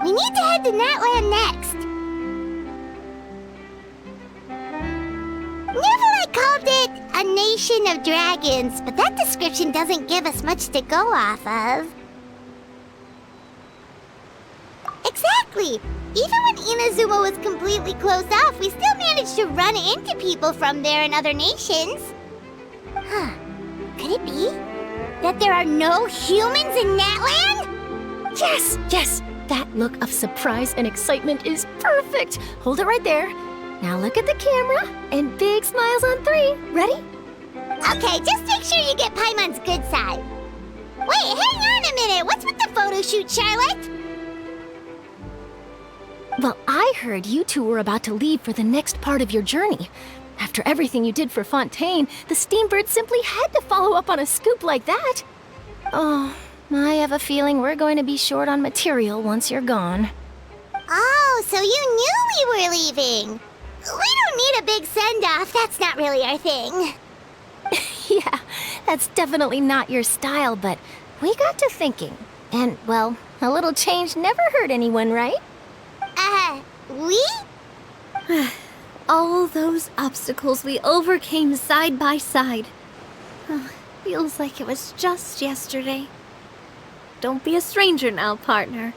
We need to head to Natlan next. Natlan called it a nation of dragons, but that description doesn't give us much to go off of. Exactly! Even when Inazuma was completely closed off, we still managed to run into people from there in other nations. Huh. Could it be that there are no humans in Natlan? Yes, yes! That look of surprise and excitement is perfect! Hold it right there. Now look at the camera, and big smiles on 3. Ready? Okay, just make sure you get Paimon's good side. Wait, hang on a minute! What's with the photo shoot, Charlotte? Well, I heard you two were about to leave for the next part of your journey. After everything you did for Fontaine, the Steambird simply had to follow up on a scoop like that. Oh, I have a feeling we're going to be short on material once you're gone. Oh, so you knew we were leaving. We don't need a big send-off. That's not really our thing. Yeah, that's definitely not your style, but we got to thinking. And, well, a little change never hurt anyone, right? We? All those obstacles we overcame side by side. Feels like it was just yesterday. Don't be a stranger now, partner.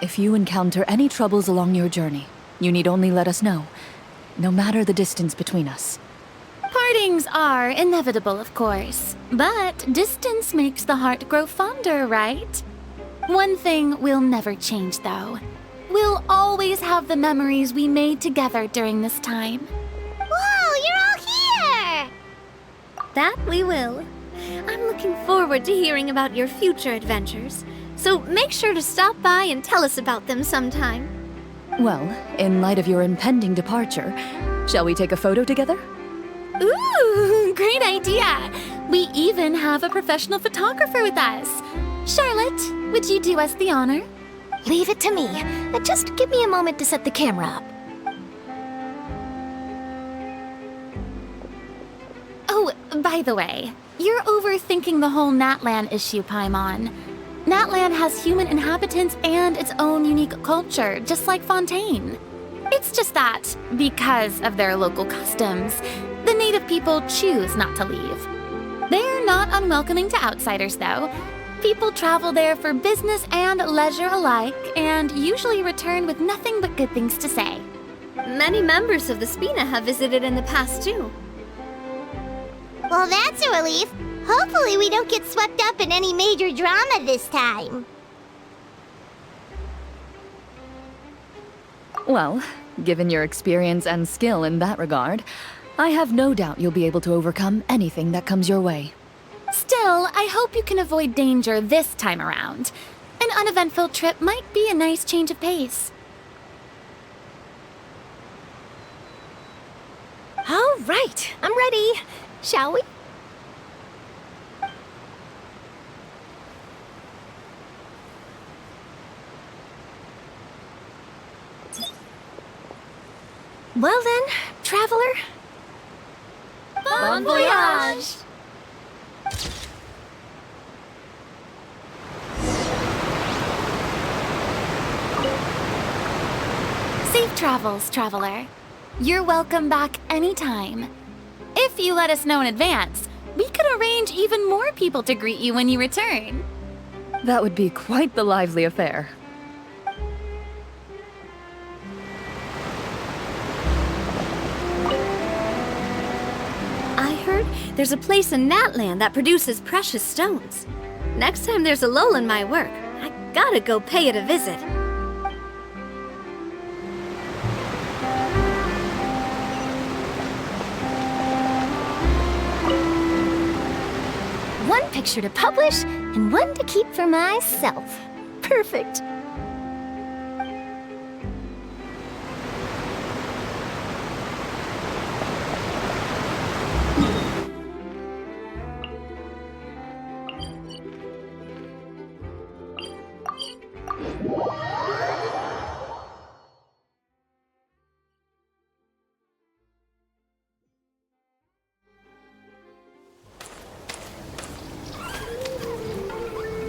If you encounter any troubles along your journey, you need only let us know, no matter the distance between us. Partings are inevitable, of course, but distance makes the heart grow fonder, right? One thing will never change, though. We'll always have the memories we made together during this time. Whoa, you're all here! That we will. I'm looking forward to hearing about your future adventures, so make sure to stop by and tell us about them sometime. Well, in light of your impending departure, shall we take a photo together? Ooh, great idea! We even have a professional photographer with us. Charlotte, would you do us the honor? Leave it to me. Just give me a moment to set the camera up. Oh, by the way, you're overthinking the whole Natlan issue, Paimon. Natlan has human inhabitants and its own unique culture, just like Fontaine. It's just that, because of their local customs, the native people choose not to leave. They're not unwelcoming to outsiders, though. People travel there for business and leisure alike, and usually return with nothing but good things to say. Many members of the Spina have visited in the past, too. Well, that's a relief. Hopefully we don't get swept up in any major drama this time. Well, given your experience and skill in that regard, I have no doubt you'll be able to overcome anything that comes your way. Still, I hope you can avoid danger this time around. An uneventful trip might be a nice change of pace. All right, I'm ready. Shall we? Well then, traveler. Bon voyage! Safe travels, traveler. You're welcome back anytime. If you let us know in advance, we could arrange even more people to greet you when you return. That would be quite the lively affair. I heard there's a place in Natlan that produces precious stones. Next time there's a lull in my work, I gotta go pay it a visit. One picture to publish and one to keep for myself. Perfect.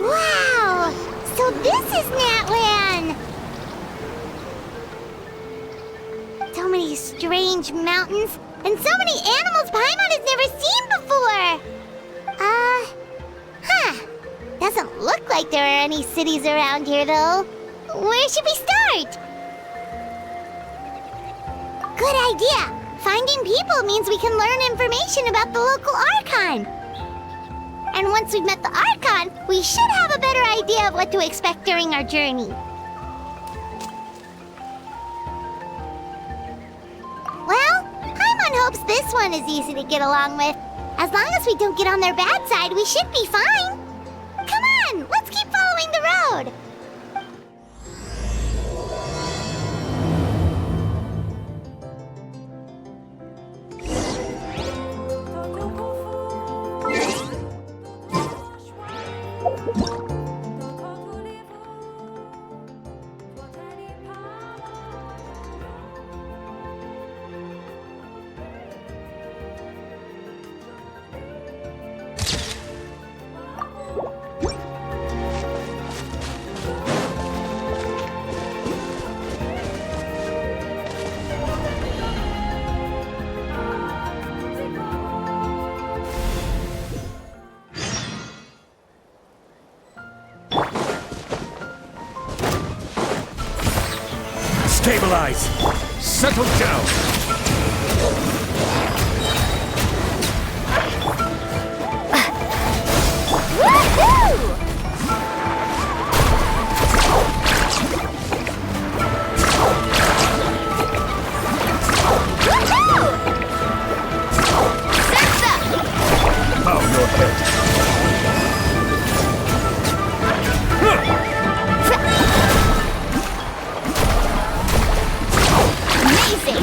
Wow! So this is strange mountains, and so many animals Paimon has never seen before. Doesn't look like there are any cities around here, though. Where should we start? Good idea. Finding people means we can learn information about the local Archon. And once we've met the Archon, we should have a better idea of what to expect during our journey. Well, Paimon hopes this one is easy to get along with. As long as we don't get on their bad side, we should be fine. Come on, let's keep following the road. Stabilize! Settle down! Bow your head! Amazing!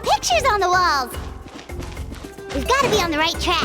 Pictures on the walls! We've got to be on the right track.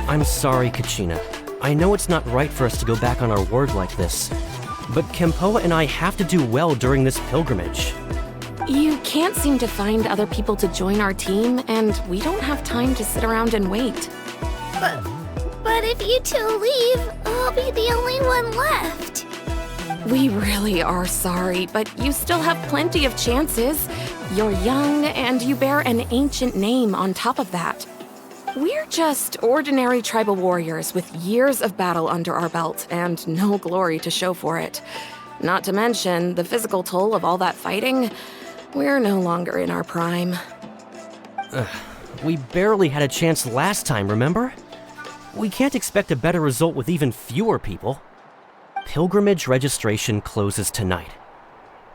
I'm sorry, Kachina. I know it's not right for us to go back on our word like this, but Kempoa and I have to do well during this pilgrimage. You can't seem to find other people to join our team, and we don't have time to sit around and wait. But if you two leave, I'll be the only one left. We really are sorry, but you still have plenty of chances. You're young, and you bear an ancient name on top of that. We're just ordinary tribal warriors with years of battle under our belt and no glory to show for it. Not to mention the physical toll of all that fighting. We're no longer in our prime. We barely had a chance last time, remember? We can't expect a better result with even fewer people. Pilgrimage registration closes tonight.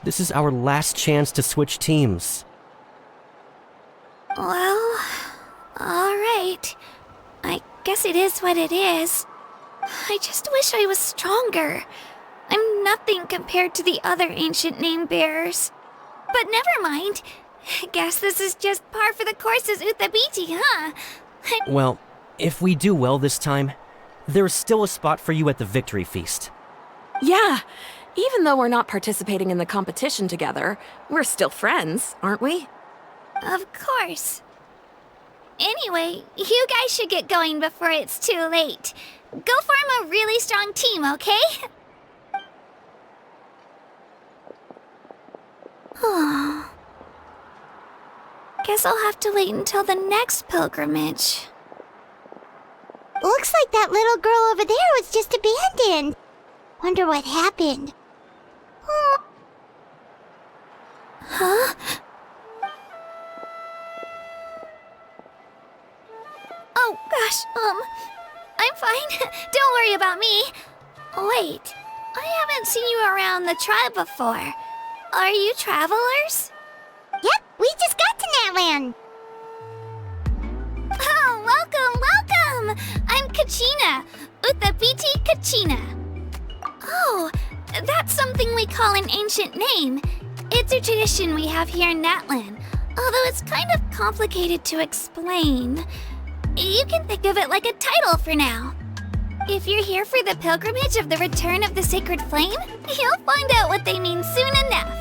This is our last chance to switch teams. Well, alright. I guess it is what it is. I just wish I was stronger. I'm nothing compared to the other ancient name bearers. But never mind. Guess this is just par for the course as Uthabiti, huh? Well, if we do well this time, there's still a spot for you at the victory feast. Yeah, even though we're not participating in the competition together, we're still friends, aren't we? Of course. Anyway, you guys should get going before it's too late. Go form a really strong team, okay? Guess I'll have to wait until the next pilgrimage. Looks like that little girl over there was just abandoned. Wonder what happened. Huh? Oh, gosh, I'm fine. Don't worry about me. Wait, I haven't seen you around the tribe before. Are you travelers? Yep, we just got to Natlan. Oh, welcome! I'm Kachina, Uthapiti Kachina. Oh, that's something we call an ancient name. It's a tradition we have here in Natlan, although it's kind of complicated to explain. You can think of it like a title for now. If you're here for the pilgrimage of the return of the sacred flame, you'll find out what they mean soon enough.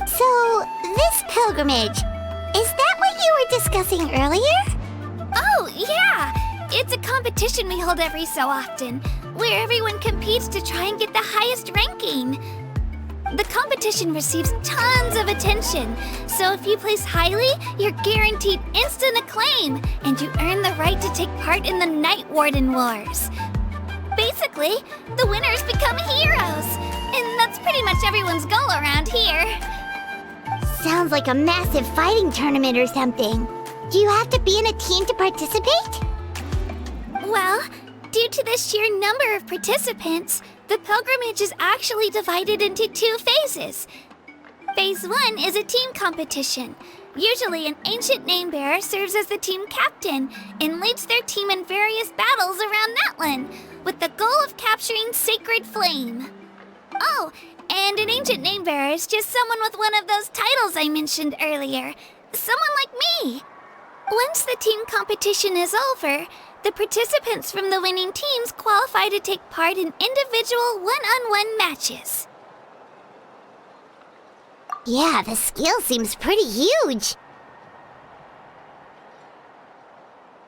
So, this pilgrimage, is that what you were discussing earlier? Oh, yeah! It's a competition we hold every so often, where everyone competes to try and get the highest ranking. The competition receives tons of attention, so if you place highly, you're guaranteed instant acclaim, and you earn the right to take part in the Night Warden Wars. Basically, the winners become heroes, and that's pretty much everyone's goal around here. Sounds like a massive fighting tournament or something. Do you have to be in a team to participate? Well, due to the sheer number of participants, the pilgrimage is actually divided into 2 phases. Phase 1 is a team competition. Usually an ancient name bearer serves as the team captain and leads their team in various battles around Natlan, with the goal of capturing Sacred Flame. Oh, and an ancient name bearer is just someone with one of those titles I mentioned earlier. Someone like me. Once the team competition is over, the participants from the winning teams qualify to take part in individual one-on-one matches. Yeah, the scale seems pretty huge.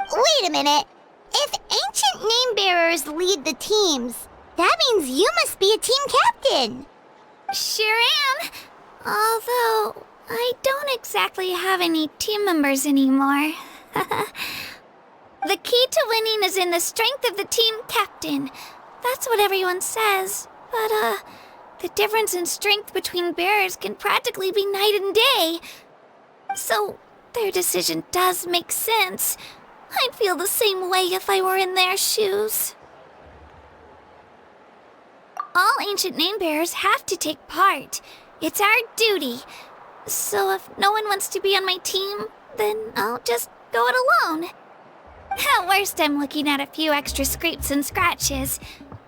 Wait a minute. If ancient name bearers lead the teams, that means you must be a team captain. Sure am. Although, I don't exactly have any team members anymore. The key to winning is in the strength of the team captain. That's what everyone says. But, the difference in strength between bearers can practically be night and day. So, their decision does make sense. I'd feel the same way if I were in their shoes. All ancient name bearers have to take part. It's our duty. So if no one wants to be on my team, then I'll just go it alone. At worst, I'm looking at a few extra scrapes and scratches.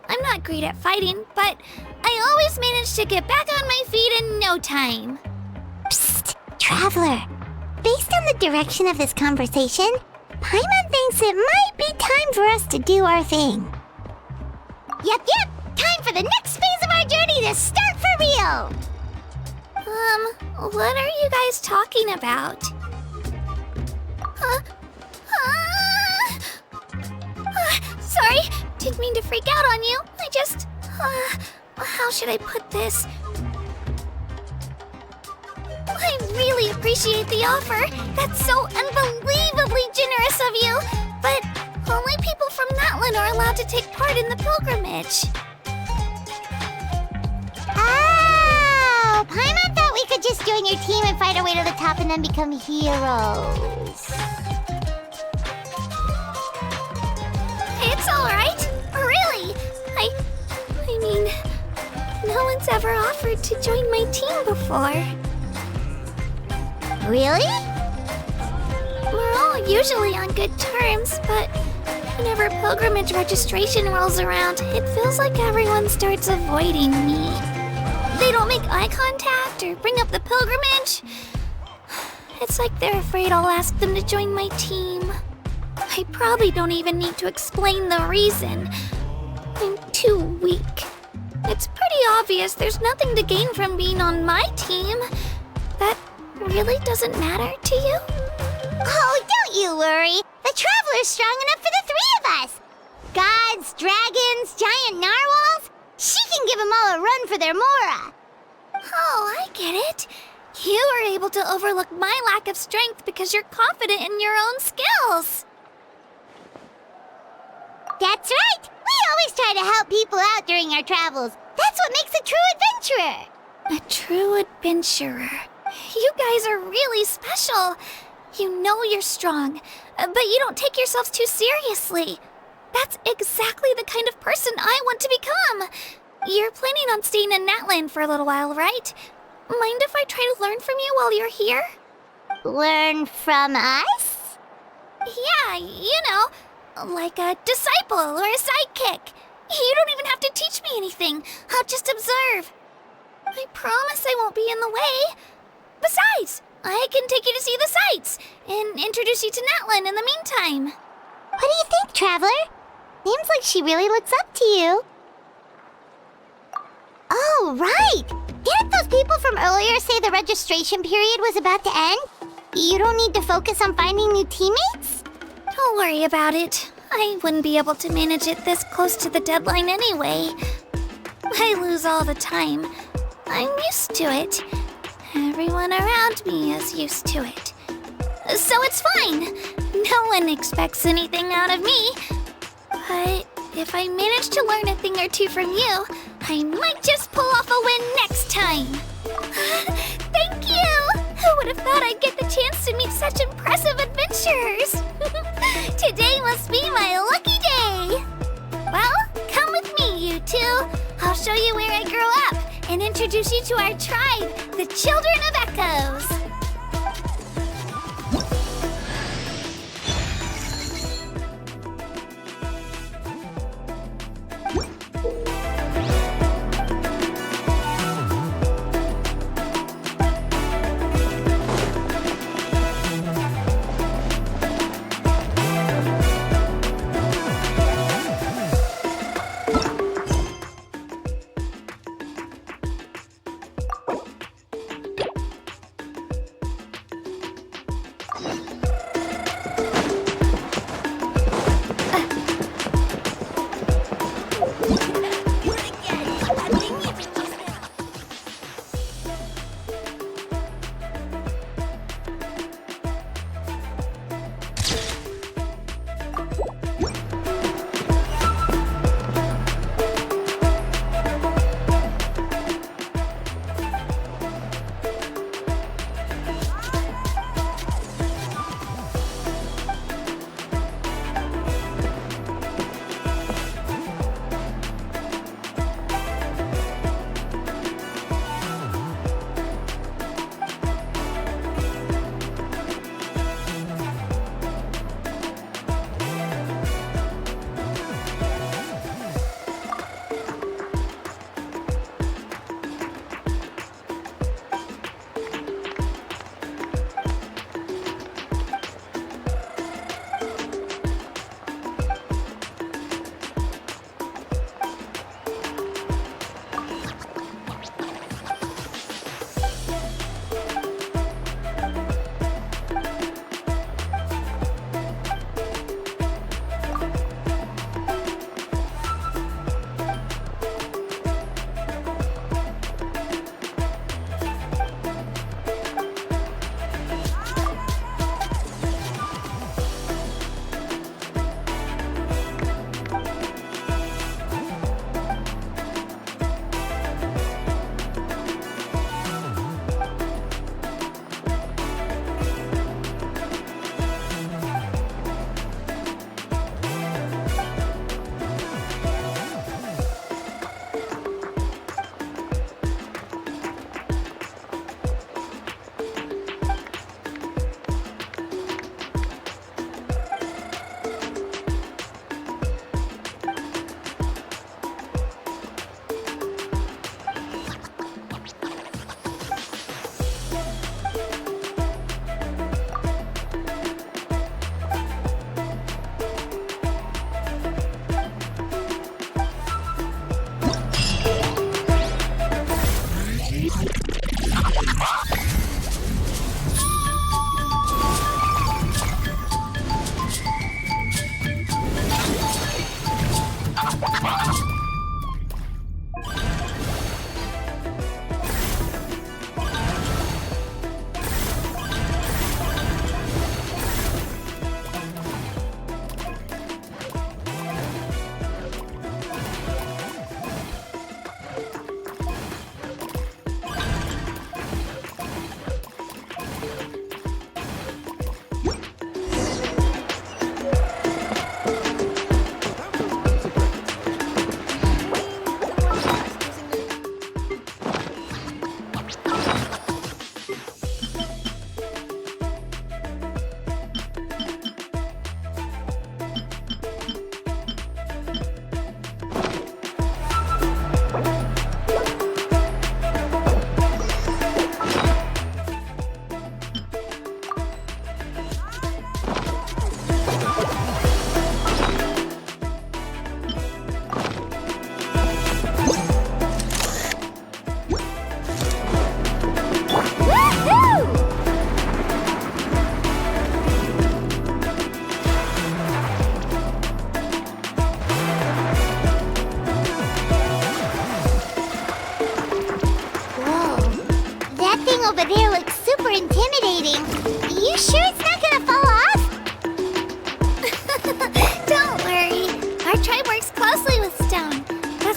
I'm not great at fighting, but I always manage to get back on my feet in no time. Psst, Traveler. Based on the direction of this conversation, Paimon thinks it might be time for us to do our thing. Yep. Time for the next phase of our journey to start for real. What are you guys talking about? Sorry, didn't mean to freak out on you. I just, how should I put this? I really appreciate the offer. That's so unbelievably generous of you. But only people from Natlan are allowed to take part in the pilgrimage. Oh, Paimon thought we could just join your team and fight our way to the top and then become heroes. It's all right. Really. I mean, no one's ever offered to join my team before. Really? We're all usually on good terms, but whenever pilgrimage registration rolls around, it feels like everyone starts avoiding me. They don't make eye contact or bring up the pilgrimage. It's like they're afraid I'll ask them to join my team. I probably don't even need to explain the reason. I'm too weak. It's pretty obvious there's nothing to gain from being on my team. That really doesn't matter to you? Oh, don't you worry. The Traveler's strong enough for the three of us. Gods, dragons, giant narwhals. She can give them all a run for their Mora. Oh, I get it. You were able to overlook my lack of strength because you're confident in your own skills. That's right. We always try to help people out during our travels. That's what makes a true adventurer. A true adventurer. You guys are really special. You know you're strong, but you don't take yourselves too seriously. That's exactly the kind of person I want to become. You're planning on staying in Natlan for a little while, right? Mind if I try to learn from you while you're here? Learn from us? Yeah, you know, like a disciple or a sidekick. You don't even have to teach me anything. I'll just observe. I promise I won't be in the way. Besides, I can take you to see the sights and introduce you to Natlan in the meantime. What do you think, Traveler? Seems like she really looks up to you. Oh, right! Didn't those people from earlier say the registration period was about to end? You don't need to focus on finding new teammates? Don't worry about it. I wouldn't be able to manage it this close to the deadline anyway. I lose all the time. I'm used to it. Everyone around me is used to it. So it's fine. No one expects anything out of me. But if I manage to learn a thing or two from you, I might just pull off a win next time. Thank you! Who would have thought I'd get the chance to meet such impressive adventurers? Today must be my lucky day. Well, come with me, you two. I'll show you where I grew up and introduce you to our tribe, the Children of Echoes.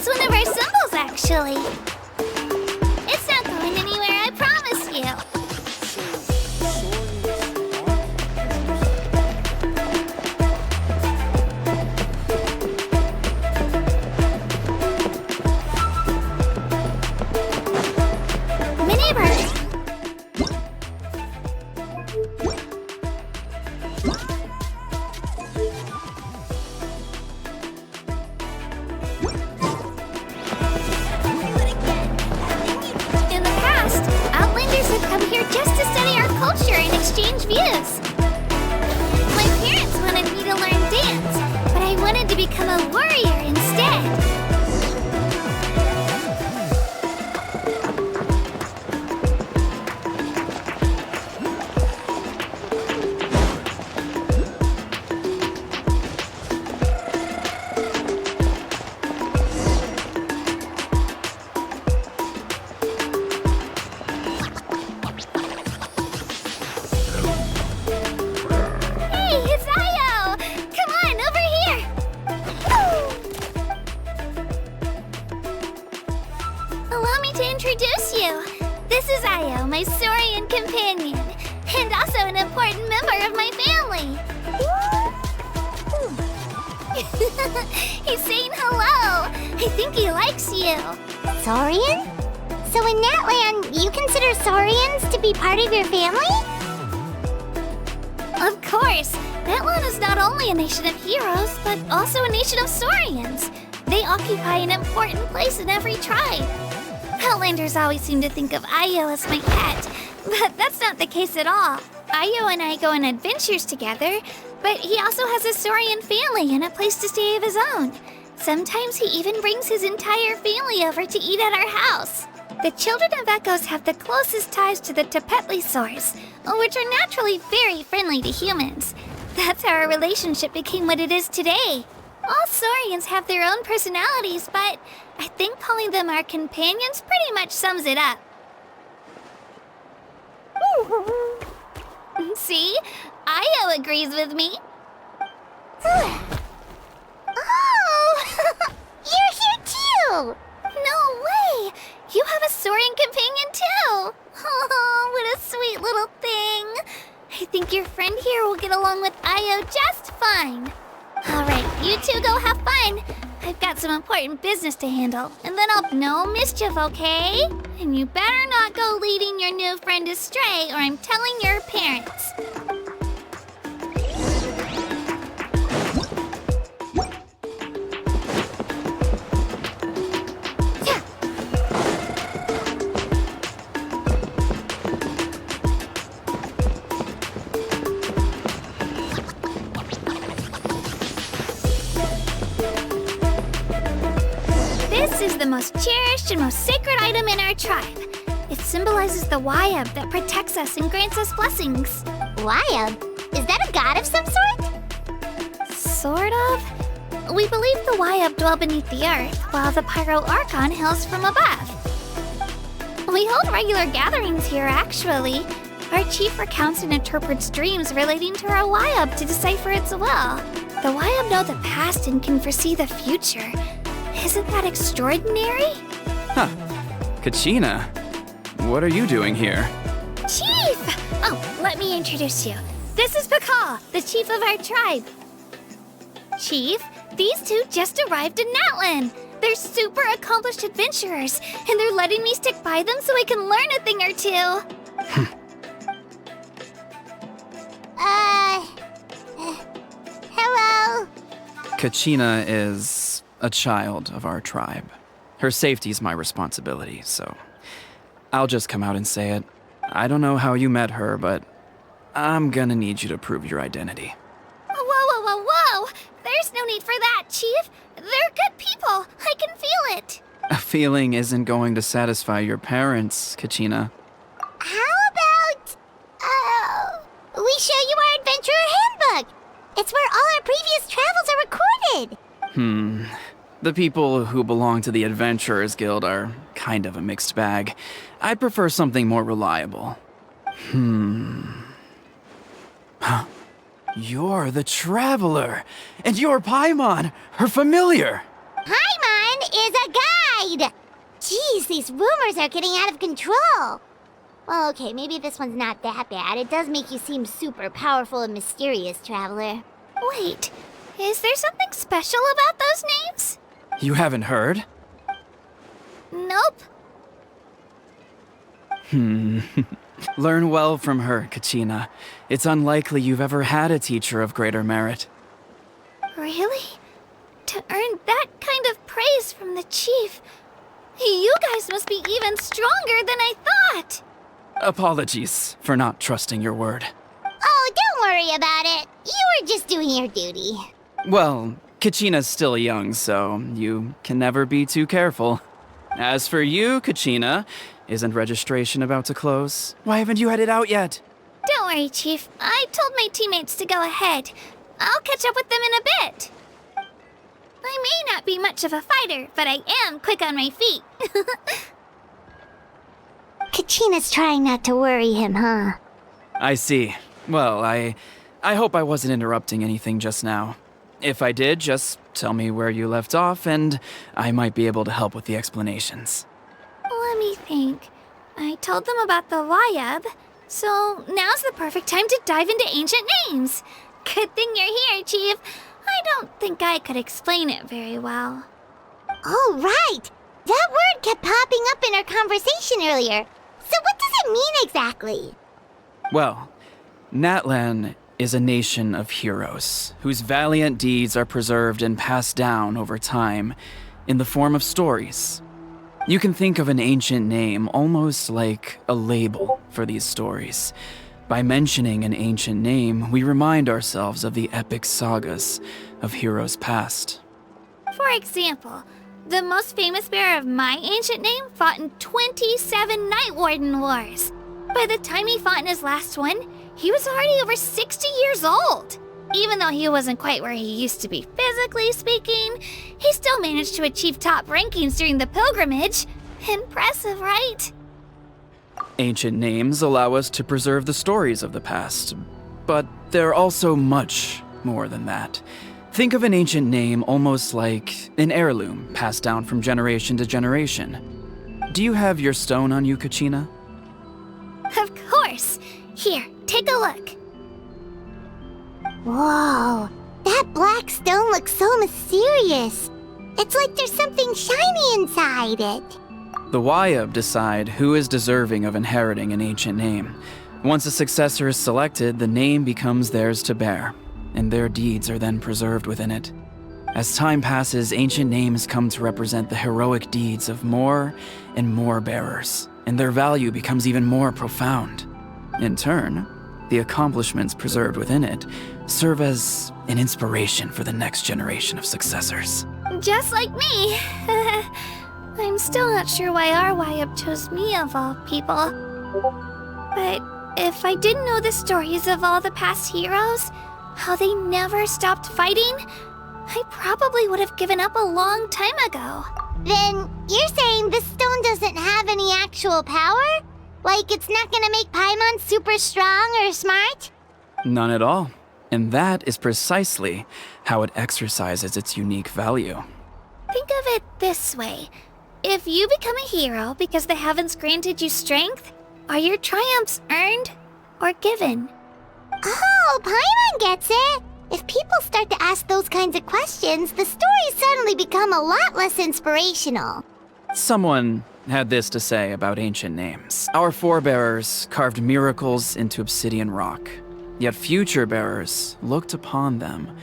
It's one of our symbols, actually. It's not going anywhere, I promise you. Mini-bird. In the past, Outlanders have come here just to study our culture and exchange views. My parents wanted me to learn dance, but I wanted to become a warrior instead. Hey, it's Io! Come on, over here! Allow me to introduce you. This is Io, my Saurian companion, and also an important member of my family. He's saying hello. I think he likes you. Saurian? So in Natlan, you consider Saurians to be part of your family? Of course, Natlan is not only a nation of heroes, but also a nation of Saurians. They occupy an important place in every tribe. Outlanders always seem to think of Io as my pet, but that's not the case at all. Io and I go on adventures together, but he also has a Saurian family and a place to stay of his own. Sometimes he even brings his entire family over to eat at our house. The children of Echoes have the closest ties to the Tepetlisaurs, which are naturally very friendly to humans. That's how our relationship became what it is today. All Saurians have their own personalities, but I think calling them our companions pretty much sums it up. See? Io agrees with me. Oh! You're here too! No way! You have a Saurian companion too! Oh, what a sweet little thing! I think your friend here will get along with Io just fine. Alright, you two go have fun. I've got some important business to handle, and then I'll no mischief, okay? And you better not go leading your new friend astray, or I'm telling your parents. This is the most cherished and most sacred item in our tribe. It symbolizes the Wayab that protects us and grants us blessings. Wayab? Is that a god of some sort? Sort of. We believe the Wayab dwell beneath the earth, while the Pyro Archon hails from above. We hold regular gatherings here, actually. Our chief recounts and interprets dreams relating to our Wayab to decipher its will. The Wayab know the past and can foresee the future. Isn't that extraordinary? Huh. Kachina, what are you doing here? Chief! Oh, let me introduce you. This is Pakal, the chief of our tribe. Chief, these two just arrived in Natlan. They're super accomplished adventurers, and they're letting me stick by them so I can learn a thing or two. Hello? Kachina is a child of our tribe. Her safety's my responsibility, so I'll just come out and say it. I don't know how you met her, but I'm gonna need you to prove your identity. Whoa! There's no need for that, Chief. They're good people. I can feel it. A feeling isn't going to satisfy your parents, Kachina. How about, we show you our adventurer handbook? It's where all our previous travels are recorded. The people who belong to the Adventurers Guild are kind of a mixed bag. I'd prefer something more reliable. You're the Traveler, and you're Paimon, her familiar. Paimon is a guide! Jeez, these rumors are getting out of control. Well, okay, maybe this one's not that bad. It does make you seem super powerful and mysterious, Traveler. Wait, is there something special about those names? You haven't heard? Nope. Learn well from her, Kachina. It's unlikely you've ever had a teacher of greater merit. Really? To earn that kind of praise from the chief, you guys must be even stronger than I thought. Apologies for not trusting your word. Oh, don't worry about it. You were just doing your duty. Well, Kachina's still young, so you can never be too careful. As for you, Kachina, isn't registration about to close? Why haven't you headed out yet? Don't worry, Chief. I told my teammates to go ahead. I'll catch up with them in a bit. I may not be much of a fighter, but I am quick on my feet. Kachina's trying not to worry him, huh? I see. Well, I hope I wasn't interrupting anything just now. If I did, just tell me where you left off, and I might be able to help with the explanations. Let me think. I told them about the Wayab, so now's the perfect time to dive into ancient names. Good thing you're here, Chief. I don't think I could explain it very well. Oh, right! That word kept popping up in our conversation earlier. So what does it mean exactly? Well, Natlan is a nation of heroes whose valiant deeds are preserved and passed down over time in the form of stories. You can think of an ancient name almost like a label for these stories. By mentioning an ancient name, we remind ourselves of the epic sagas of heroes past. For example, the most famous bearer of my ancient name fought in 27 Night Warden Wars. By the time he fought in his last one, he was already over 60 years old. Even though he wasn't quite where he used to be physically speaking, he still managed to achieve top rankings during the pilgrimage. Impressive, right? Ancient names allow us to preserve the stories of the past, but they're also much more than that. Think of an ancient name almost like an heirloom passed down from generation to generation. Do you have your stone on you, Kachina? Of course. Here, take a look. Whoa, that black stone looks so mysterious. It's like there's something shiny inside it. The Wayab decide who is deserving of inheriting an ancient name. Once a successor is selected, the name becomes theirs to bear, and their deeds are then preserved within it. As time passes, ancient names come to represent the heroic deeds of more and more bearers, and their value becomes even more profound. In turn, the accomplishments preserved within it serve as an inspiration for the next generation of successors. Just like me. I'm still not sure why our Wayab chose me of all people. But if I didn't know the stories of all the past heroes, how they never stopped fighting, I probably would have given up a long time ago. Then you're saying this stone doesn't have any actual power? Like it's not gonna make Paimon super strong or smart? None at all. And that is precisely how it exercises its unique value. Think of it this way. If you become a hero because the heavens granted you strength, are your triumphs earned or given? Oh, Paimon gets it! If people start to ask those kinds of questions, the stories suddenly become a lot less inspirational. Someone had this to say about ancient names. Our forebears carved miracles into obsidian rock, yet future bearers looked upon them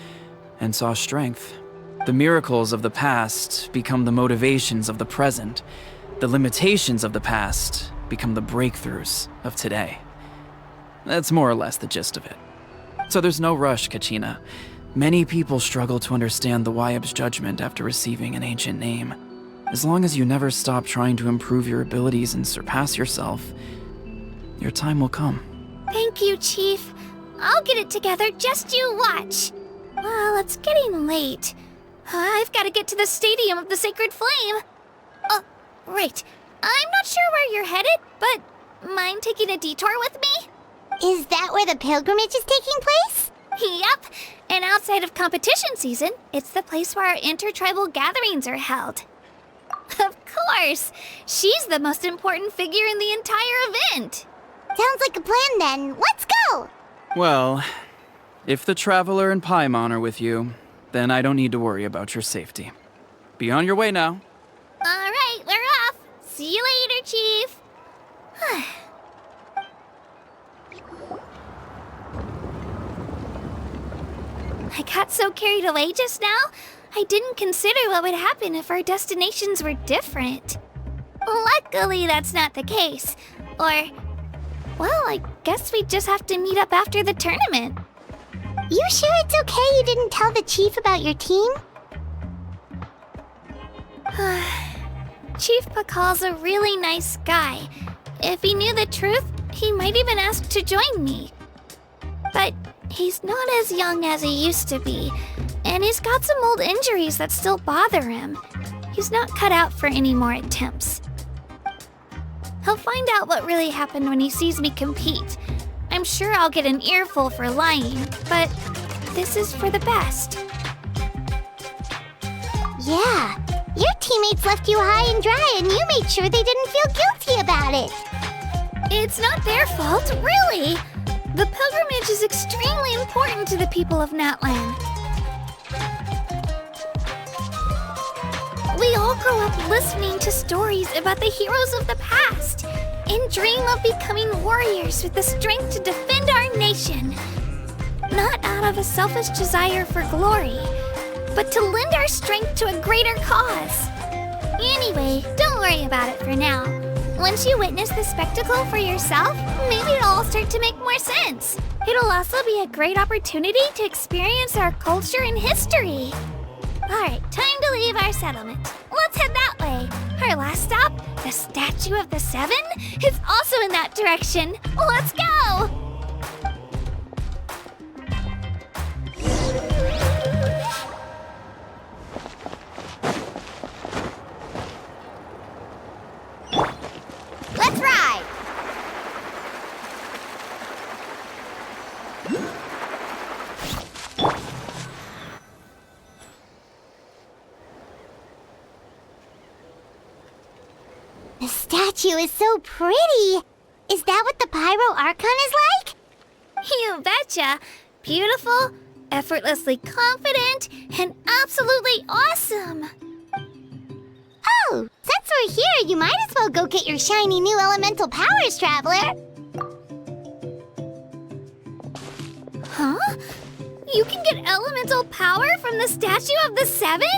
and saw strength. The miracles of the past become the motivations of the present. The limitations of the past become the breakthroughs of today. That's more or less the gist of it. So there's no rush, Kachina. Many people struggle to understand the Wayab's judgment after receiving an ancient name. As long as you never stop trying to improve your abilities and surpass yourself, your time will come. Thank you, Chief. I'll get it together, just you watch. Well, it's getting late. I've got to get to the Stadium of the Sacred Flame. Oh, right. I'm not sure where you're headed, but mind taking a detour with me? Is that where the pilgrimage is taking place? Yep. And outside of competition season, it's the place where our intertribal gatherings are held. Of course! She's the most important figure in the entire event! Sounds like a plan then. Let's go! Well, if the Traveler and Paimon are with you, then I don't need to worry about your safety. Be on your way now. Alright, we're off! See you later, Chief! I got so carried away just now, I didn't consider what would happen if our destinations were different. Luckily, that's not the case. Or, well, I guess we just have to meet up after the tournament. You sure it's okay you didn't tell the chief about your team? Chief Pakal's a really nice guy. If he knew the truth, he might even ask to join me. But he's not as young as he used to be, and he's got some old injuries that still bother him. He's not cut out for any more attempts. He'll find out what really happened when he sees me compete. I'm sure I'll get an earful for lying, but this is for the best. Yeah, your teammates left you high and dry and you made sure they didn't feel guilty about it. It's not their fault, really. The pilgrimage is extremely important to the people of Natlan. We all grow up listening to stories about the heroes of the past and dream of becoming warriors with the strength to defend our nation. Not out of a selfish desire for glory, but to lend our strength to a greater cause. Anyway, don't worry about it for now. Once you witness the spectacle for yourself, maybe it'll all start to make more sense. It'll also be a great opportunity to experience our culture and history. Alright, time to leave our settlement. Let's head that way. Our last stop, the Statue of the Seven, is also in that direction. Let's go! Let's ride! The statue is so pretty! Is that what the Pyro Archon is like? You betcha! Beautiful, effortlessly confident, and absolutely awesome! Oh, since we're here, you might as well go get your shiny new elemental powers, Traveler! Huh? You can get elemental power from the Statue of the Seven?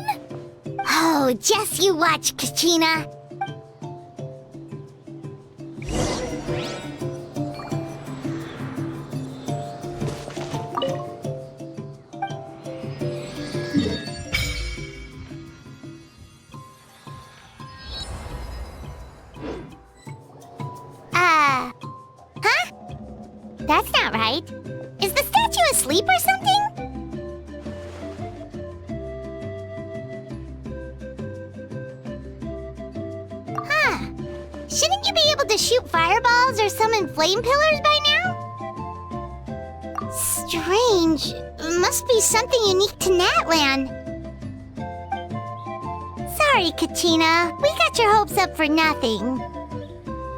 Oh, just you watch, Kachina! Huh? That's not right. Is the statue asleep or something? Huh. Shouldn't you be able to shoot fireballs or summon flame pillars by now? Strange. Must be something unique to Natlan. Sorry, Kachina. We got your hopes up for nothing.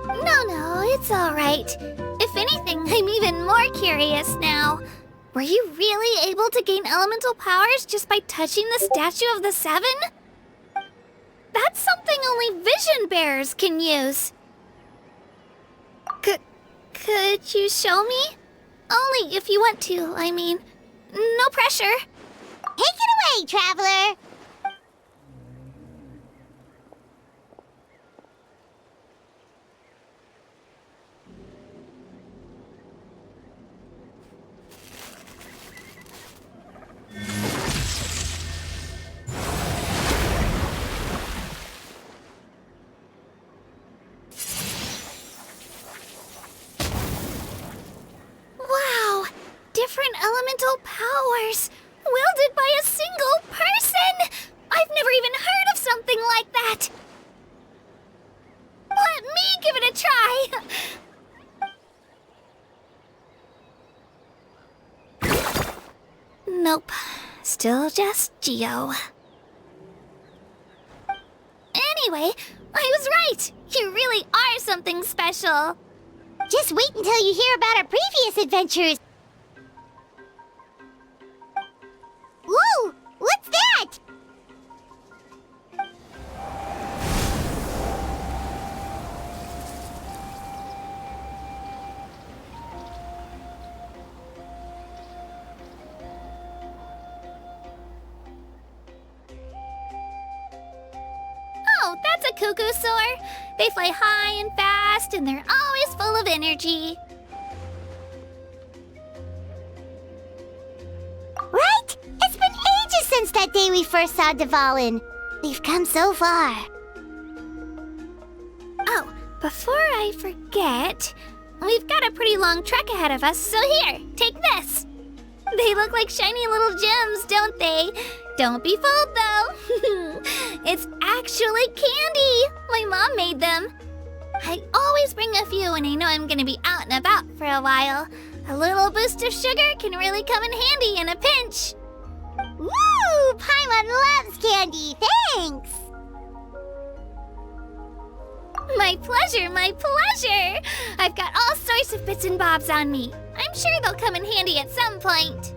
No, it's alright. If anything, I'm even more curious now. Were you really able to gain elemental powers just by touching the Statue of the Seven? That's something only vision bearers can use. Could you show me? Only if you want to, I mean. No pressure. Take it away, Traveler! Wow! Different elemental powers! Wielded by a single person! I've never even heard of something like that! Let me give it a try! Nope. Still just Geo. Anyway, I was right. You really are something special. Just wait until you hear about our previous adventures. Whoa! What's that? Oh, that's a cuckoo soar. They fly high and fast, and they're always full of energy. Right? It's been ages since that day we first saw Dvalin. We've come so far. Oh, before I forget, we've got a pretty long trek ahead of us, so here, take this. They look like shiny little gems, don't they? Don't be fooled, though. It's actually candy. My mom made them. I always bring a few when I know I'm gonna be out and about for a while. A little boost of sugar can really come in handy in a pinch. Woo! Paimon loves candy. Thanks. My pleasure, my pleasure! I've got all sorts of bits and bobs on me. I'm sure they'll come in handy at some point.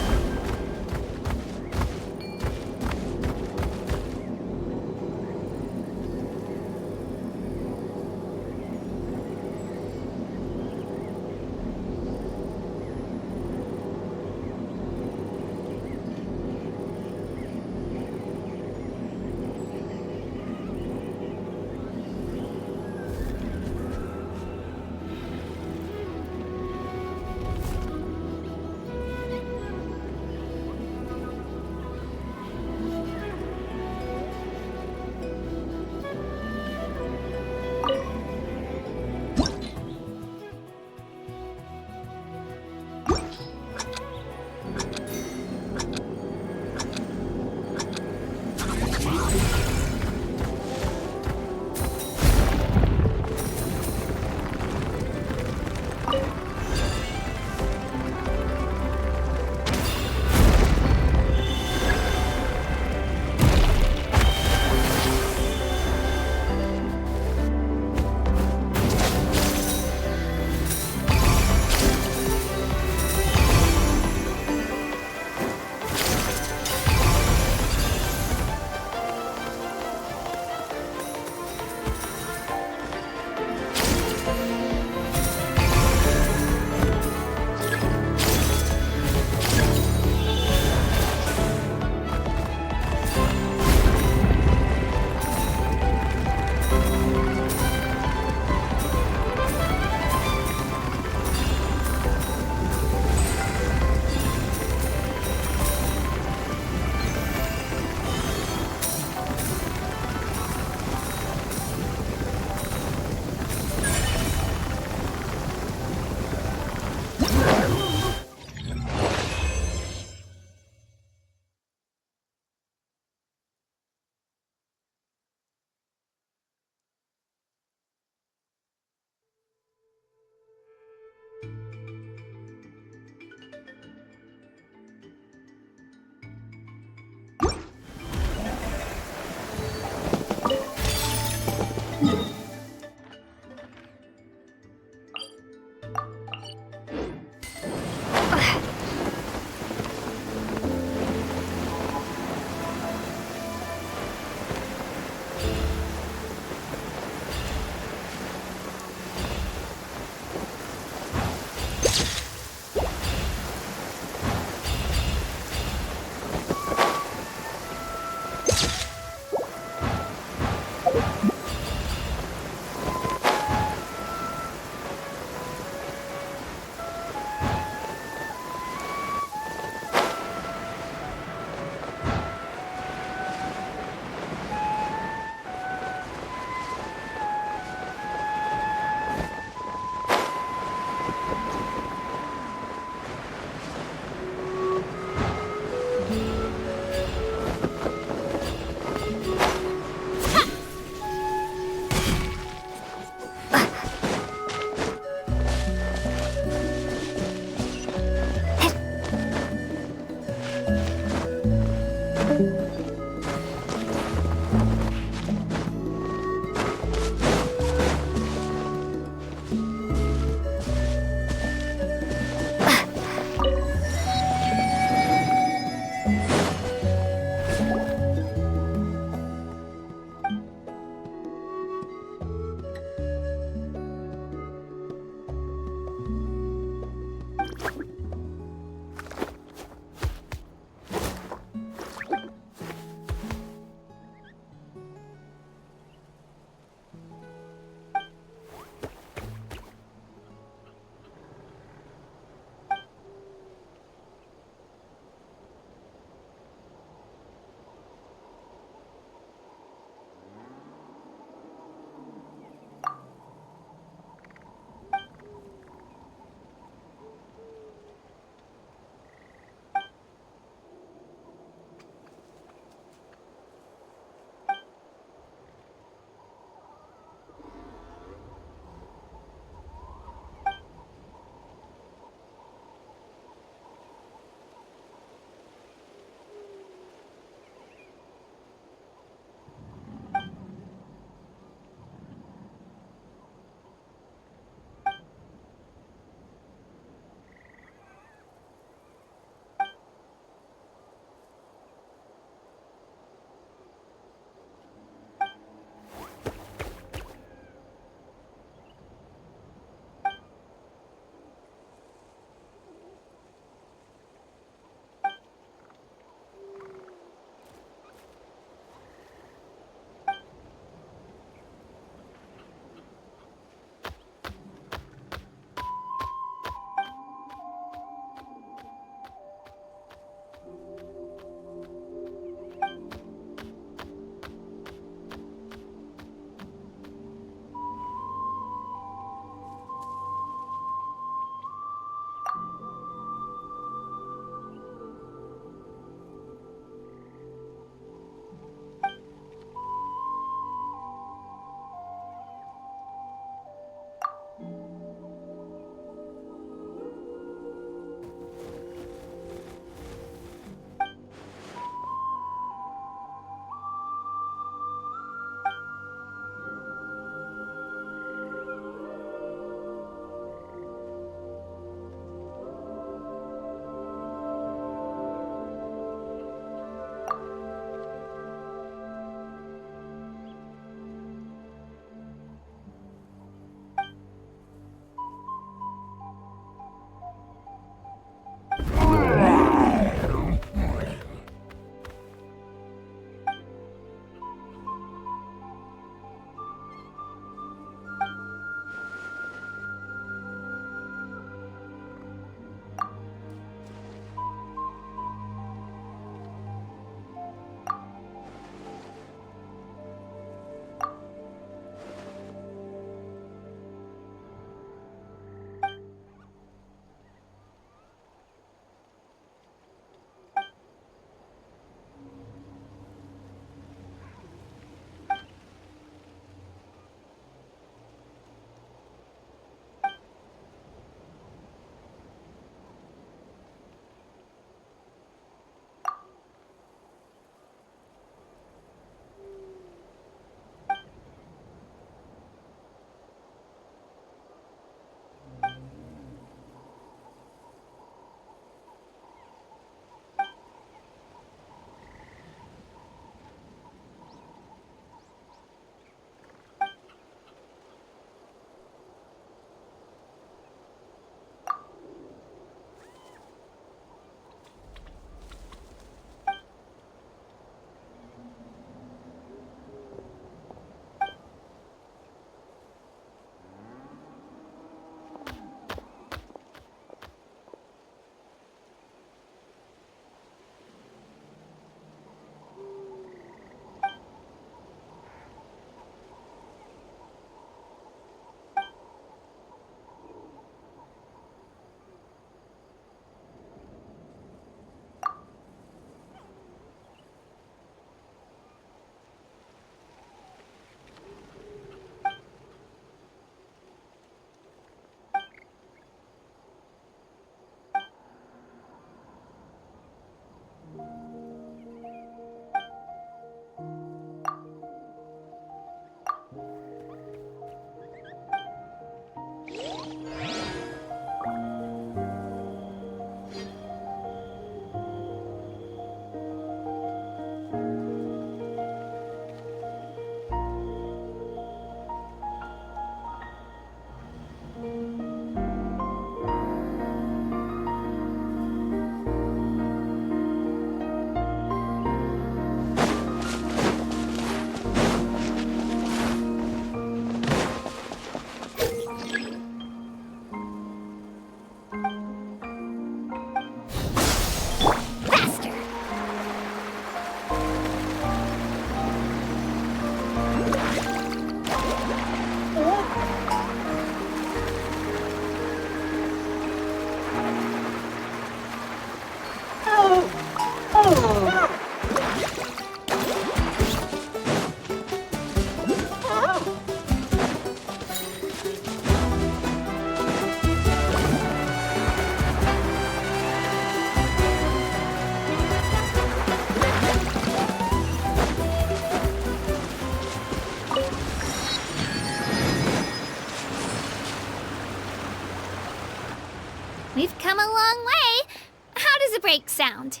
We've come a long way. How does a break sound?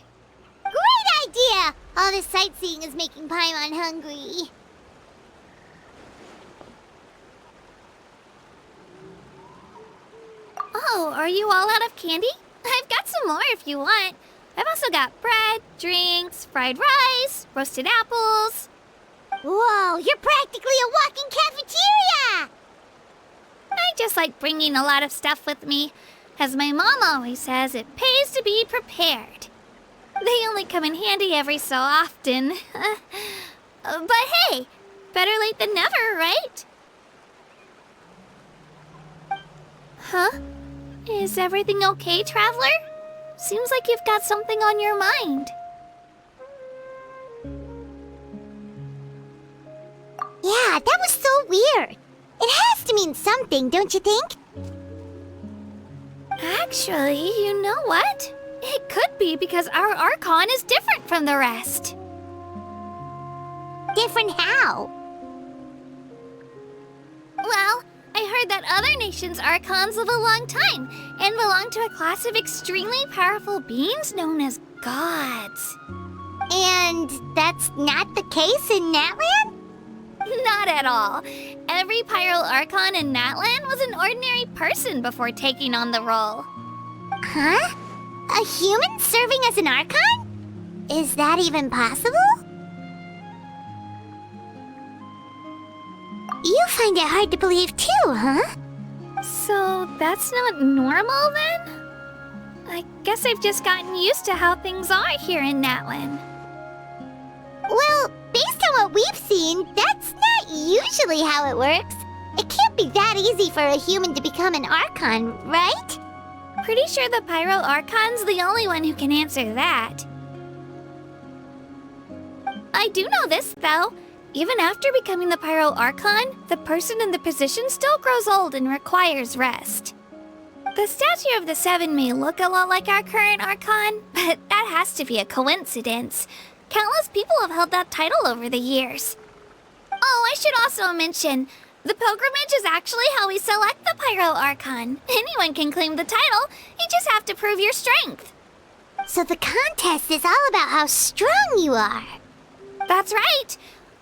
Great idea! All this sightseeing is making Paimon hungry. Oh, are you all out of candy? I've got some more if you want. I've also got bread, drinks, fried rice, roasted apples. Whoa, you're practically a walking cafeteria! I just like bringing a lot of stuff with me. As my mom always says, it pays to be prepared. They only come in handy every so often. But hey, better late than never, right? Huh? Is everything okay, Traveler? Seems like you've got something on your mind. Yeah, that was so weird. It has to mean something, don't you think? Actually, you know what? It could be because our Archon is different from the rest. Different how? Well, I heard that other nations' Archons live a long time and belong to a class of extremely powerful beings known as gods. And that's not the case in Natlan? Not at all. Every Pyro Archon in Natlan was an ordinary person before taking on the role. Huh? A human serving as an Archon? Is that even possible? You find it hard to believe too, huh? So that's not normal then? I guess I've just gotten used to how things are here in Natlan. Well, based on what we've seen, that's not usually how it works. It can't be that easy for a human to become an Archon, right? Pretty sure the Pyro Archon's the only one who can answer that. I do know this, though. Even after becoming the Pyro Archon, the person in the position still grows old and requires rest. The statue of the Seven may look a lot like our current Archon, but that has to be a coincidence. Countless people have held that title over the years. Oh, I should also mention, the pilgrimage is actually how we select the Pyro Archon. Anyone can claim the title, you just have to prove your strength. So the contest is all about how strong you are. That's right.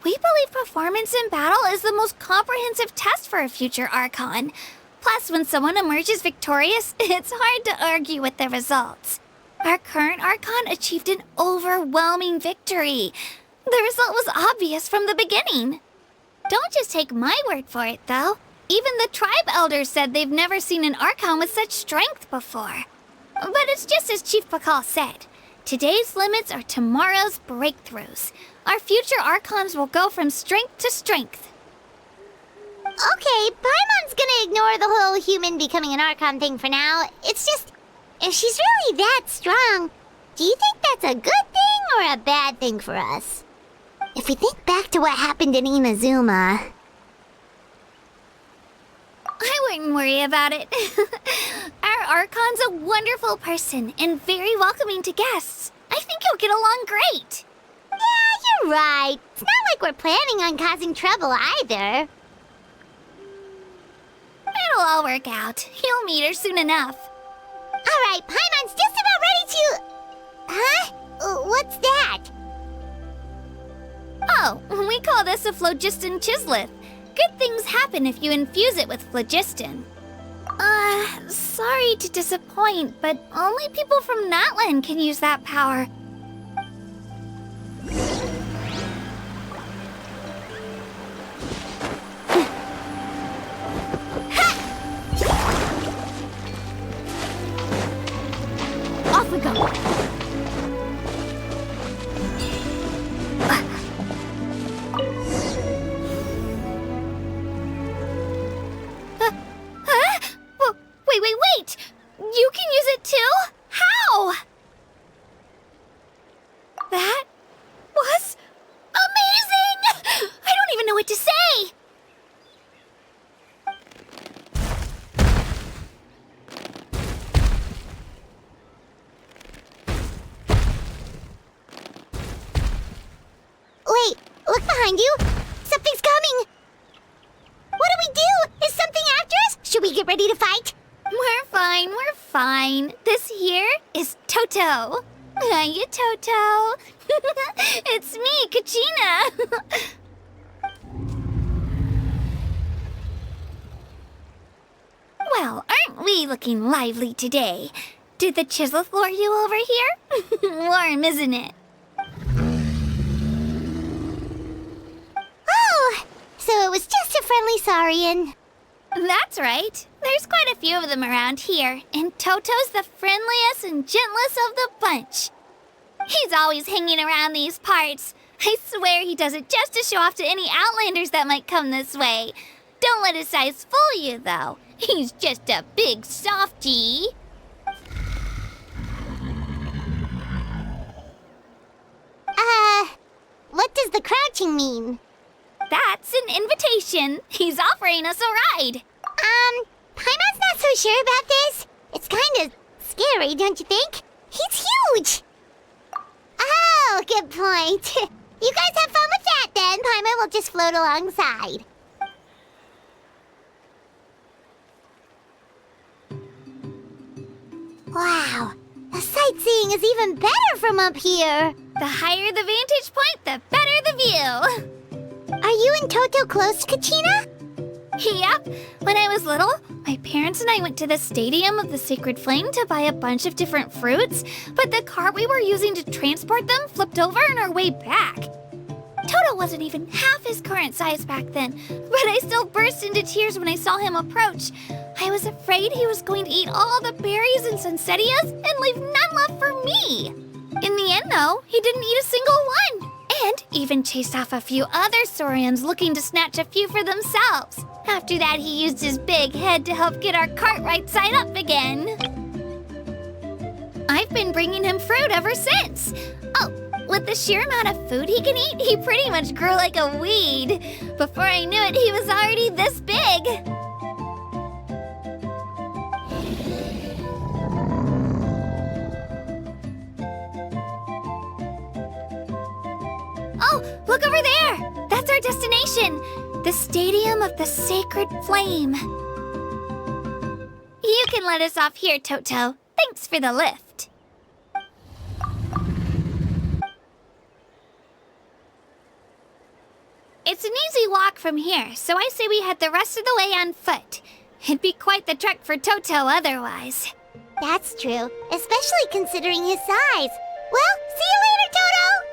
We believe performance in battle is the most comprehensive test for a future Archon. Plus, when someone emerges victorious, it's hard to argue with the results. Our current Archon achieved an overwhelming victory. The result was obvious from the beginning. Don't just take my word for it, though. Even the tribe elders said they've never seen an Archon with such strength before. But it's just as Chief Pakal said. Today's limits are tomorrow's breakthroughs. Our future Archons will go from strength to strength. Okay, Paimon's gonna ignore the whole human becoming an Archon thing for now. It's just, if she's really that strong, do you think that's a good thing or a bad thing for us? If we think back to what happened in Inazuma... I wouldn't worry about it. Our Archon's a wonderful person and very welcoming to guests. I think you'll get along great. Yeah, you're right. It's not like we're planning on causing trouble either. It'll all work out. You'll meet her soon enough. All right, Paimon's just about ready to... Huh? What's that? Oh, we call this a phlogiston chisleth. Good things happen if you infuse it with phlogiston. Sorry to disappoint, but only people from Natlan can use that power. Off we go. Wait! You can use it too? How? That was amazing! I don't even know what to say! Wait, look behind you. Something's coming. What do? Is something after us? Should we get ready to fight? We're fine. fine. This here is Toto. Hiya, Toto. It's me, Kachina. Well, aren't we looking lively today? Did the chisel floor you over here? Warm, isn't it? Oh, so it was just a friendly saurian. That's right. There's quite a few of them around here, and Toto's the friendliest and gentlest of the bunch. He's always hanging around these parts. I swear he does it just to show off to any outlanders that might come this way. Don't let his size fool you, though. He's just a big softie. What does the crouching mean? That's an invitation. He's offering us a ride. Paimon's not so sure about this. It's kind of scary, don't you think? He's huge! Oh, good point. You guys have fun with that then. Paimon will just float alongside. Wow, the sightseeing is even better from up here. The higher the vantage point, the better the view. Are you and Toto close, Kachina? Yep. When I was little, my parents and I went to the Stadium of the Sacred Flame to buy a bunch of different fruits, but the cart we were using to transport them flipped over on our way back. Toto wasn't even half his current size back then, but I still burst into tears when I saw him approach. I was afraid he was going to eat all the berries and sunsettias and leave none left for me. In the end, though, he didn't eat a single one, and even chased off a few other saurians looking to snatch a few for themselves. After that, he used his big head to help get our cart right side up again. I've been bringing him fruit ever since. Oh, with the sheer amount of food he can eat, he pretty much grew like a weed. Before I knew it, he was already this big. Oh, look over there! That's our destination! The Stadium of the Sacred Flame. You can let us off here, Toto. Thanks for the lift. It's an easy walk from here, so I say we head the rest of the way on foot. It'd be quite the trek for Toto otherwise. That's true, especially considering his size. Well, see you later, Toto!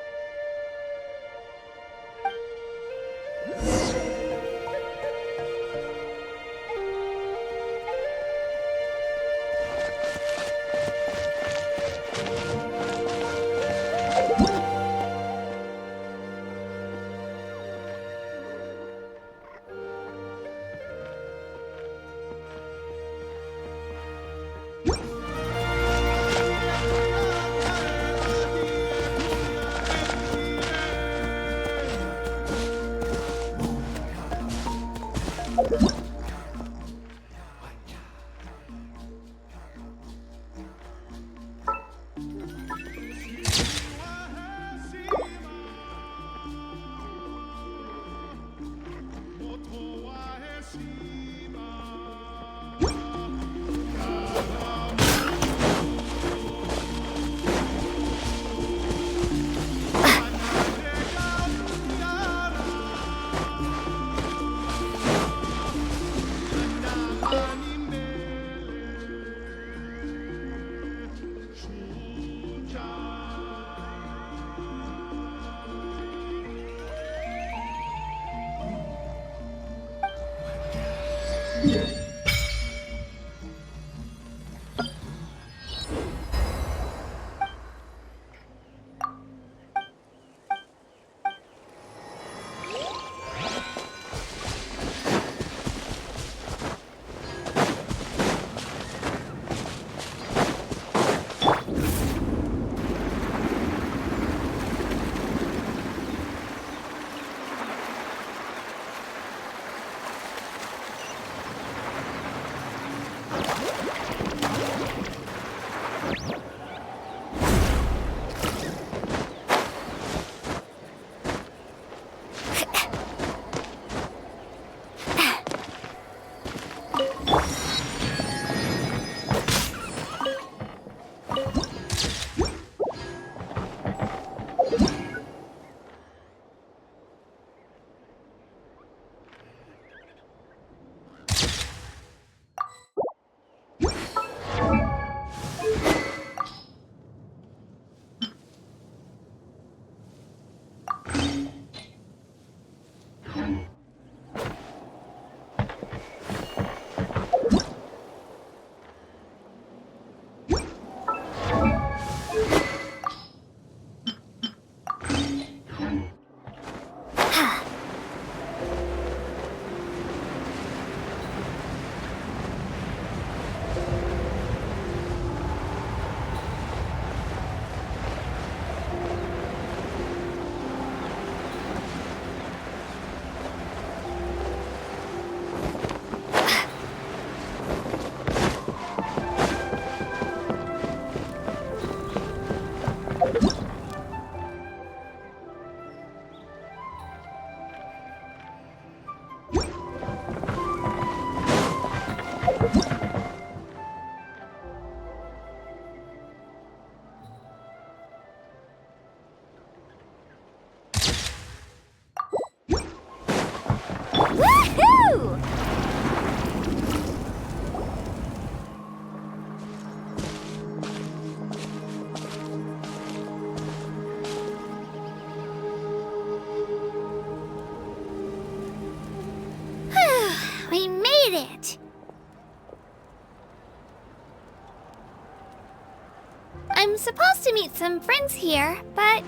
supposed to meet some friends here, but...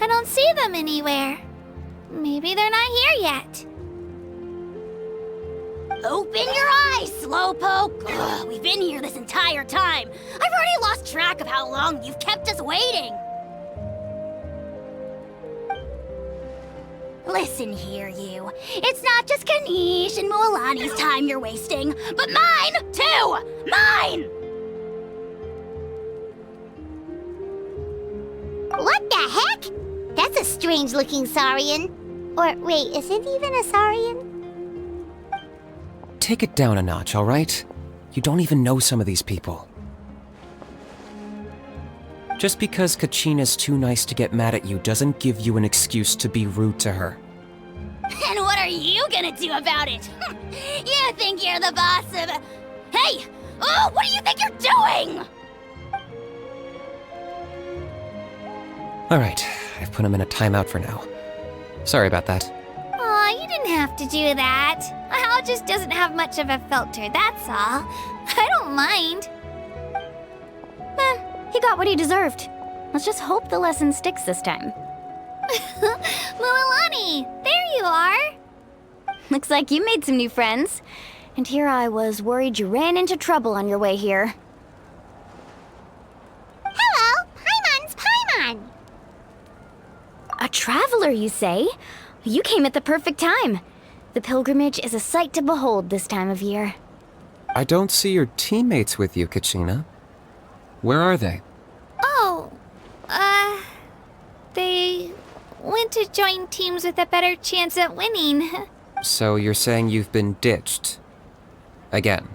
I don't see them anywhere. Maybe they're not here yet. Open your eyes, Slowpoke! Ugh, we've been here this entire time. I've already lost track of how long you've kept us waiting. Listen here, you. It's not just Kanish and Mualani's time you're wasting, but mine, too! Mine! What the heck? That's a strange-looking Saurian. Or, wait, is it even a Saurian? Take it down a notch, all right? You don't even know some of these people. Just because Kachina's too nice to get mad at you doesn't give you an excuse to be rude to her. And what are you gonna do about it? You think you're the boss of... Hey! Oh, what do you think you're doing? All right, I've put him in a timeout for now. Sorry about that. Aw, you didn't have to do that. Al just doesn't have much of a filter, that's all. I don't mind. He got what he deserved. Let's just hope the lesson sticks this time. Mualani, there you are. Looks like you made some new friends. And here I was worried you ran into trouble on your way here. Hello, Paimon's Paimon. A traveler, you say? You came at the perfect time. The pilgrimage is a sight to behold this time of year. I don't see your teammates with you, Kachina. Where are they? Oh, they went to join teams with a better chance at winning. So you're saying you've been ditched? Again.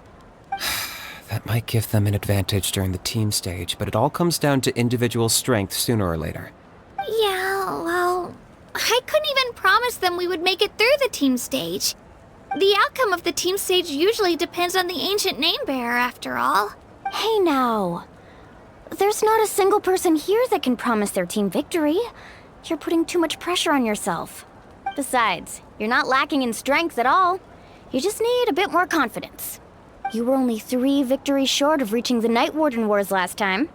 That might give them an advantage during the team stage, but it all comes down to individual strength sooner or later. Yeah, well, I couldn't even promise them we would make it through the team stage. The outcome of the team stage usually depends on the ancient name bearer, after all. Hey now. There's not a single person here that can promise their team victory. You're putting too much pressure on yourself. Besides, you're not lacking in strength at all. You just need a bit more confidence. You were only 3 victories short of reaching the Night Warden Wars last time.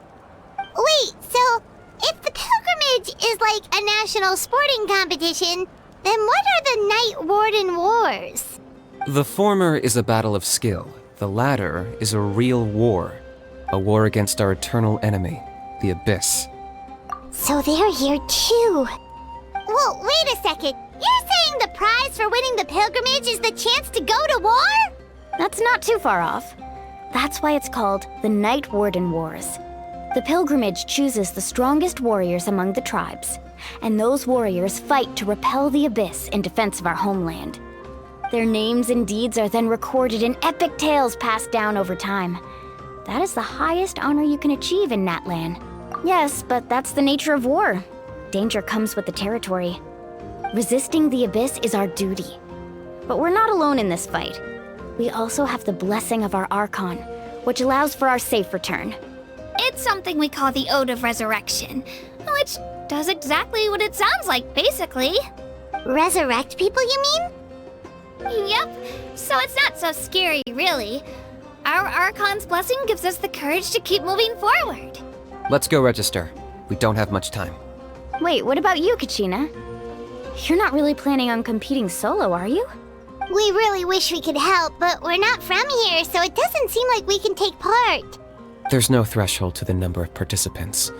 Wait, so if the pilgrimage is like a national sporting competition, then what are the Night Warden Wars? The former is a battle of skill. The latter is a real war. A war against our eternal enemy, the Abyss. So they're here too. Well, wait a second. You're saying the prize for winning the pilgrimage is the chance to go to war? That's not too far off. That's why it's called the Night Warden Wars. The pilgrimage chooses the strongest warriors among the tribes, and those warriors fight to repel the Abyss in defense of our homeland. Their names and deeds are then recorded in epic tales passed down over time. That is the highest honor you can achieve in Natlan. Yes, but that's the nature of war. Danger comes with the territory. Resisting the Abyss is our duty. But we're not alone in this fight. We also have the blessing of our Archon, which allows for our safe return. It's something we call the Ode of Resurrection, which does exactly what it sounds like, basically. Resurrect people, you mean? Yep, so it's not so scary, really. Our Archon's blessing gives us the courage to keep moving forward. Let's go register. We don't have much time. Wait, what about you, Kachina? You're not really planning on competing solo, are you? We really wish we could help, but we're not from here, so it doesn't seem like we can take part. There's no threshold to the number of participants.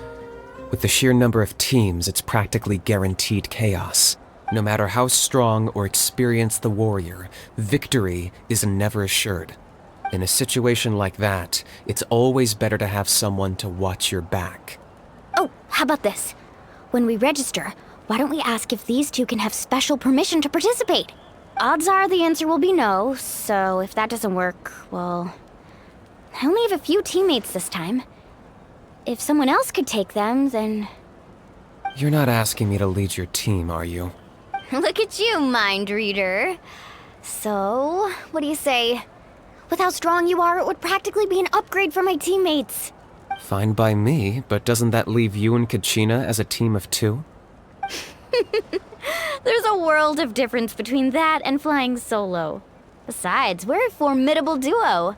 With the sheer number of teams, it's practically guaranteed chaos. No matter how strong or experienced the warrior, victory is never assured. In a situation like that, it's always better to have someone to watch your back. Oh, how about this? When we register, why don't we ask if these two can have special permission to participate? Odds are the answer will be no, so if that doesn't work, well... I only have a few teammates this time. If someone else could take them, then... You're not asking me to lead your team, are you? Look at you, mind reader. So, what do you say? With how strong you are, it would practically be an upgrade for my teammates. Fine by me, but doesn't that leave you and Kachina as a team of 2? There's a world of difference between that and flying solo. Besides, we're a formidable duo.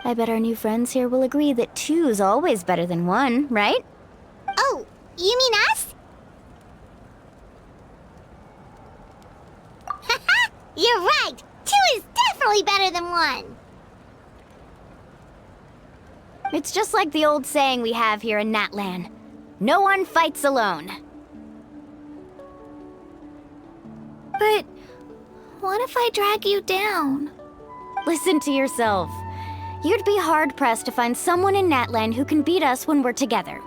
I bet our new friends here will agree that two's always better than one, right? Oh, you mean us? Haha, you're right! 2 is definitely better than 1! It's just like the old saying we have here in Natlan. No one fights alone. But what if I drag you down? Listen to yourself. You'd be hard-pressed to find someone in Natlan who can beat us when we're together.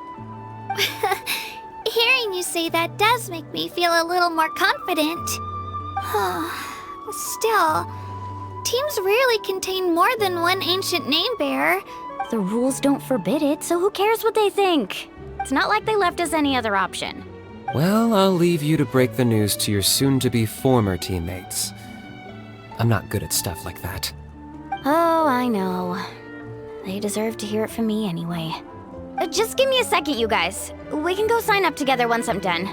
Hearing you say that does make me feel a little more confident. Still, teams rarely contain more than one ancient name bearer. The rules don't forbid it, so who cares what they think? It's not like they left us any other option. Well, I'll leave you to break the news to your soon-to-be former teammates. I'm not good at stuff like that. Oh, I know. They deserve to hear it from me anyway. Just give me a second, you guys. We can go sign up together once I'm done.